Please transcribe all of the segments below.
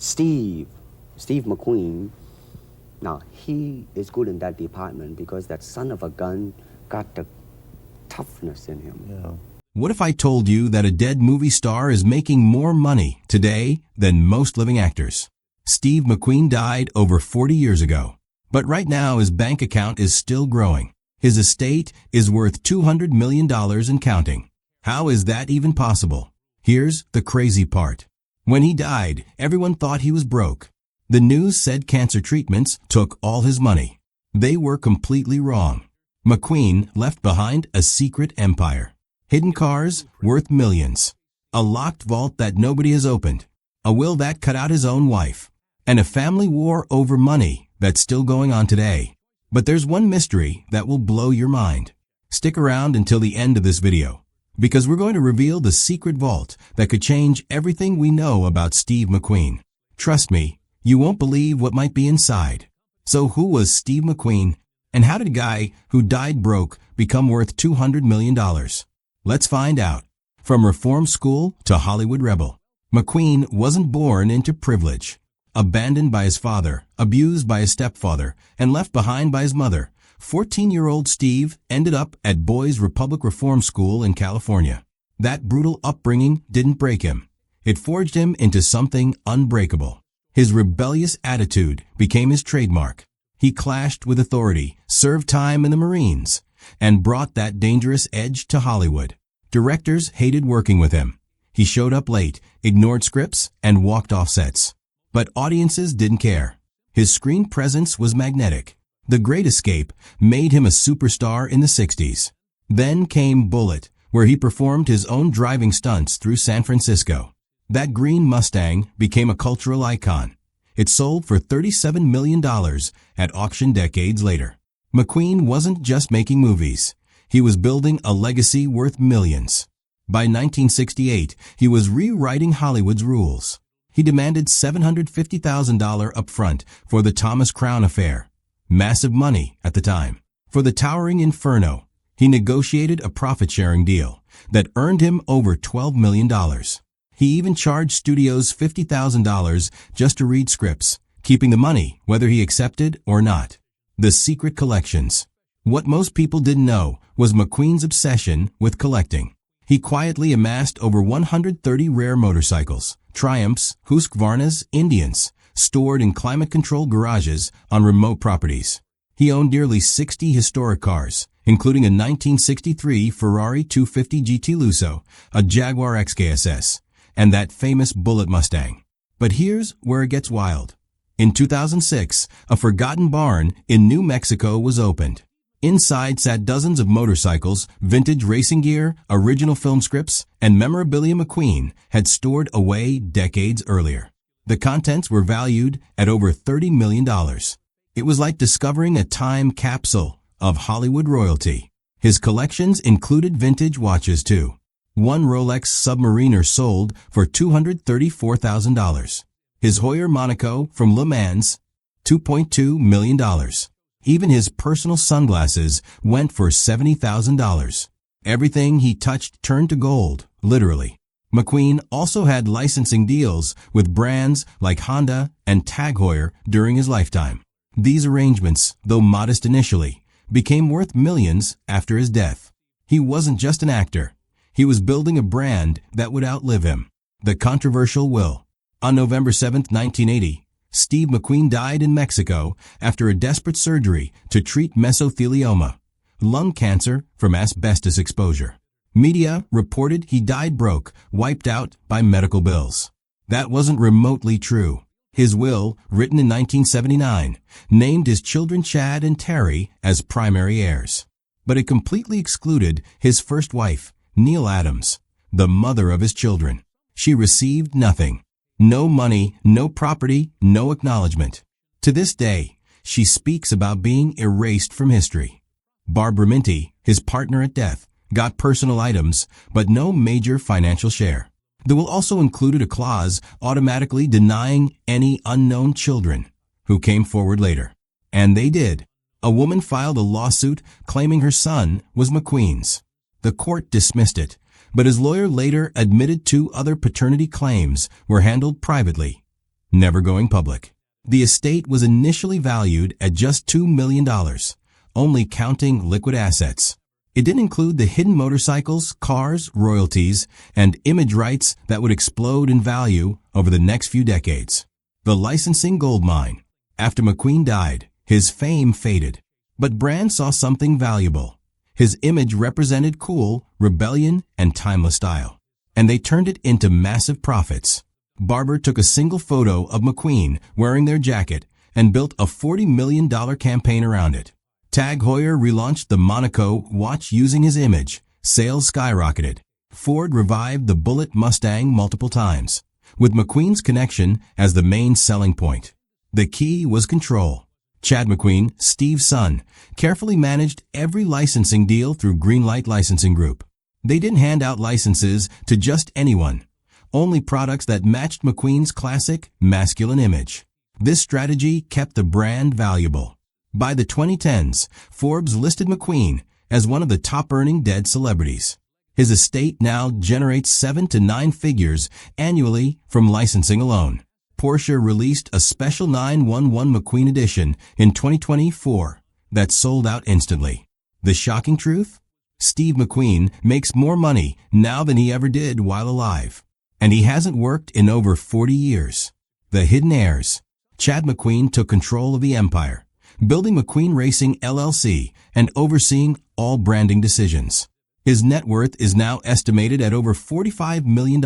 Steve, Steve McQueen, now he is good in that department because that son of a gun got the toughness in him. Yeah. What if I told you that a dead movie star is making more money today than most living actors? Steve McQueen died over 40 years ago, but right now his bank account is still growing. His estate is worth $200 million and counting. How is that even possible? Here's the crazy part. When he died, everyone thought he was broke. The news said cancer treatments took all his money. They were completely wrong. McQueen left behind a secret empire. Hidden cars worth millions. A locked vault that nobody has opened. A will that cut out his own wife. And a family war over money that's still going on today. But there's one mystery that will blow your mind. Stick around until the end of this video, because we're going to reveal the secret vault that could change everything we know about Steve McQueen. Trust me, you won't believe what might be inside. So who was Steve McQueen, and how did a guy who died broke become worth $200 million? Let's find out. From reform school to Hollywood rebel, McQueen wasn't born into privilege. Abandoned by his father, abused by his stepfather, and left behind by his mother, 14-year-old Steve ended up at Boys Republic Reform School in California. That brutal upbringing didn't break him. It forged him into something unbreakable. His rebellious attitude became his trademark. He clashed with authority, served time in the Marines, and brought that dangerous edge to Hollywood. Directors hated working with him. He showed up late, ignored scripts, and walked off sets. But audiences didn't care. His screen presence was magnetic. The Great Escape made him a superstar in the 60s. Then came Bullitt, where he performed his own driving stunts through San Francisco. That green Mustang became a cultural icon. It sold for $37 million at auction decades later. McQueen wasn't just making movies. He was building a legacy worth millions. By 1968, he was rewriting Hollywood's rules. He demanded $750,000 upfront for the Thomas Crown affair. Massive money at the time. For the towering Inferno, he negotiated a profit-sharing deal that earned him over $12 million. He even charged studios $50,000 just to read scripts, keeping the money whether he accepted or not. The secret collections. What most people didn't know was McQueen's obsession with collecting. He quietly amassed over 130 rare motorcycles, Triumphs, Husqvarnas, Indians, stored in climate-controlled garages on remote properties. He owned nearly 60 historic cars, including a 1963 Ferrari 250 GT Lusso, a Jaguar XKSS, and that famous Bullitt Mustang. But here's where it gets wild. In 2006, a forgotten barn in New Mexico was opened. Inside sat dozens of motorcycles, vintage racing gear, original film scripts, and memorabilia McQueen had stored away decades earlier. The contents were valued at over $30 million. It was like discovering a time capsule of Hollywood royalty. His collections included vintage watches too. One Rolex Submariner sold for $234,000. His Hoyer Monaco from Le Mans, $2.2 million. Even his personal sunglasses went for $70,000. Everything he touched turned to gold, literally. McQueen also had licensing deals with brands like Honda and Tag Heuer during his lifetime. These arrangements, though modest initially, became worth millions after his death. He wasn't just an actor. He was building a brand that would outlive him. The controversial will. On November 7, 1980, Steve McQueen died in Mexico after a desperate surgery to treat mesothelioma, lung cancer from asbestos exposure. Media reported he died broke, wiped out by medical bills. That wasn't remotely true. His will, written in 1979, named his children Chad and Terry as primary heirs. But it completely excluded his first wife, Neil Adams, the mother of his children. She received nothing. No money, no property, no acknowledgement. To this day, she speaks about being erased from history. Barbara Minty, his partner at death, got personal items, but no major financial share. The will also included a clause automatically denying any unknown children who came forward later. And they did. A woman filed a lawsuit claiming her son was McQueen's. The court dismissed it, but his lawyer later admitted 2 other paternity claims were handled privately. never going public. The estate was initially valued at just $2 million, only counting liquid assets. It didn't include the hidden motorcycles, cars, royalties, and image rights that would explode in value over the next few decades. The licensing goldmine. After McQueen died, his fame faded. But brands saw something valuable. His image represented cool, rebellion, and timeless style. And they turned it into massive profits. Barbour took a single photo of McQueen wearing their jacket and built a $40 million campaign around it. Tag Heuer relaunched the Monaco watch using his image. Sales skyrocketed. Ford revived the Bullitt Mustang multiple times, with McQueen's connection as the main selling point. The key was control. Chad McQueen, Steve's son, carefully managed every licensing deal through Greenlight Licensing Group. They didn't hand out licenses to just anyone, only products that matched McQueen's classic, masculine image. This strategy kept the brand valuable. By the 2010s, Forbes listed McQueen as one of the top-earning dead celebrities. His estate now generates 7 to 9 figures annually from licensing alone. Porsche released a special 911 McQueen edition in 2024 that sold out instantly. The shocking truth? Steve McQueen makes more money now than he ever did while alive. And he hasn't worked in over 40 years. The hidden heirs. Chad McQueen took control of the empire, building McQueen Racing LLC and overseeing all branding decisions. His net worth is now estimated at over $45 million,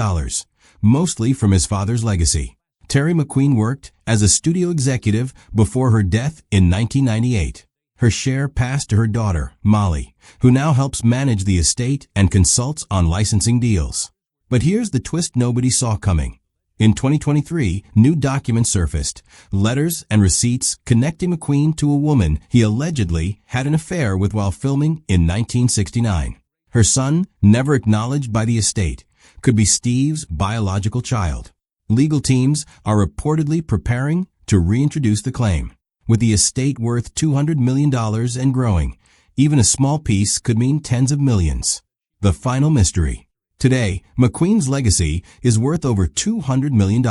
mostly from his father's legacy. Terry McQueen worked as a studio executive before her death in 1998. Her share passed to her daughter, Molly, who now helps manage the estate and consults on licensing deals. But here's the twist nobody saw coming. In 2023, new documents surfaced, letters and receipts connecting McQueen to a woman he allegedly had an affair with while filming in 1969. Her son, never acknowledged by the estate, could be Steve's biological child. Legal teams are reportedly preparing to reintroduce the claim. With the estate worth $200 million and growing, even a small piece could mean tens of millions. The final mystery. Today, McQueen's legacy is worth over $200 million.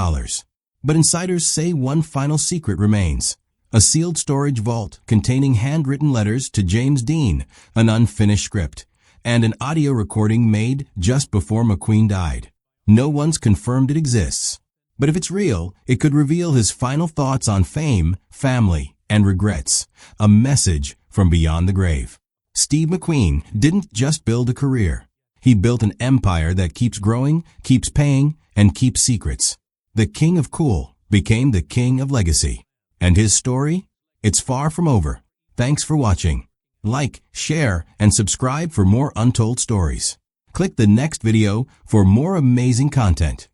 But insiders say one final secret remains. A sealed storage vault containing handwritten letters to James Dean, an unfinished script, and an audio recording made just before McQueen died. No one's confirmed it exists. But if it's real, it could reveal his final thoughts on fame, family, and regrets, a message from beyond the grave. Steve McQueen didn't just build a career. He built an empire that keeps growing, keeps paying, and keeps secrets. The king of cool became the king of legacy. And his story? It's far from over. Thanks for watching. Like, share, and subscribe for more untold stories. Click the next video for more amazing content.